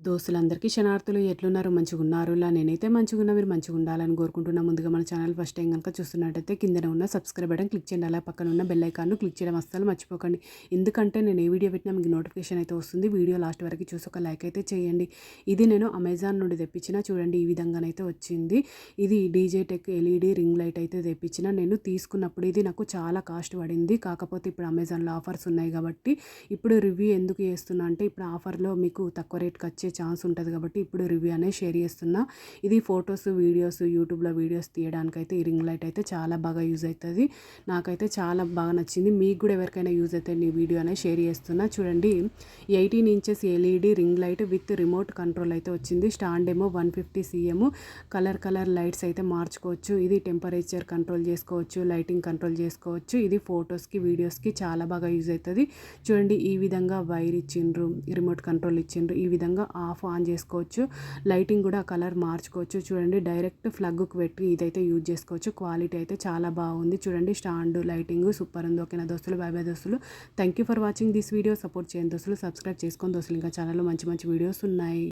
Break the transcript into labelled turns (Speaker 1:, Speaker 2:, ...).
Speaker 1: దోస్తులందరికీ శనార్థులు ఎట్లున్నారు? మంచిగున్నారు. నేనైతే మంచిగున్నా. మీరు మంచిగుండాలని కోరుకుంటున్నా. ముందుగా మన ఛానల్ ఫస్ట్ టైం కనుక చూస్తున్నట్టయితే కిందనే ఉన్న సబ్స్క్రైబ్ బటన్ క్లిక్ చేయండి. అలా పక్కన ఉన్న బెల్ ఐకాన్ను క్లిక్ చేయడం అస్సలు మర్చిపోకండి. ఎందుకంటే నేను ఏ వీడియో పెట్టినా మీకు నోటిఫికేషన్ అయితే వస్తుంది. వీడియో లాస్ట్ వరకు చూసి ఒక లైక్ అయితే చేయండి. ఇది నేను అమెజాన్ నుండి తెప్పించిన. చూడండి ఈ విధంగానైతే వచ్చింది. ఇది DJ tech LED ring light అయితే తెప్పించిన. నేను తీసుకున్నప్పుడు ఇది నాకు చాలా కాస్ట్ పడింది. కాకపోతే ఇప్పుడు అమెజాన్లో ఆఫర్స్ ఉన్నాయి కాబట్టి ఇప్పుడు రివ్యూ ఎందుకు చేస్తున్నా అంటే ఇప్పుడు ఆఫర్లో మీకు తక్కువ రేట్కి వచ్చే ఛాన్స్ ఉంటుంది కాబట్టి ఇప్పుడు రివ్యూ అనేది షేర్ చేస్తున్నా. ఇది ఫొటోస్ వీడియోస్ యూట్యూబ్లో వీడియోస్ తీయడానికైతే ఈ రింగ్ లైట్ అయితే చాలా బాగా యూజ్ అవుతుంది. నాకైతే చాలా బాగా నచ్చింది. మీకు కూడా ఎవరికైనా యూజ్ అయితే ఈ వీడియో అనేది షేర్ చేస్తున్నా. చూడండి 18 inches LED ring light with remote control అయితే వచ్చింది. స్టాండ్ ఏమో 150 cm. కలర్ లైట్స్ అయితే మార్చుకోవచ్చు. ఇది టెంపరేచర్ కంట్రోల్ చేసుకోవచ్చు, లైటింగ్ కంట్రోల్ చేసుకోవచ్చు. ఇది ఫొటోస్కి వీడియోస్కి చాలా బాగా యూజ్ అవుతుంది. చూడండి ఈ విధంగా వైర్ ఇచ్చిండ్రు, రిమోట్ కంట్రోల్ ఇచ్చిండ్రు. ఈ విధంగా ఆఫ్ ఆన్ చేసుకోవచ్చు. లైటింగ్ కూడా కలర్ మార్చుకోవచ్చు. చూడండి డైరెక్ట్ ప్లగ్కు పెట్టి ఇదైతే యూజ్ చేసుకోవచ్చు. క్వాలిటీ అయితే చాలా బాగుంది. చూడండి స్టాండ్ లైటింగ్ సూపర్ ఉంది. ఓకేనా దోస్తులు? బై బై దోస్తులు. Thank you for watching this video. Support చేయండి దోస్తులు. సబ్స్క్రైబ్ చేసుకోండి దోస్తులు. ఇంకా ఛానల్లో మంచి మంచి వీడియోస్ ఉన్నాయి.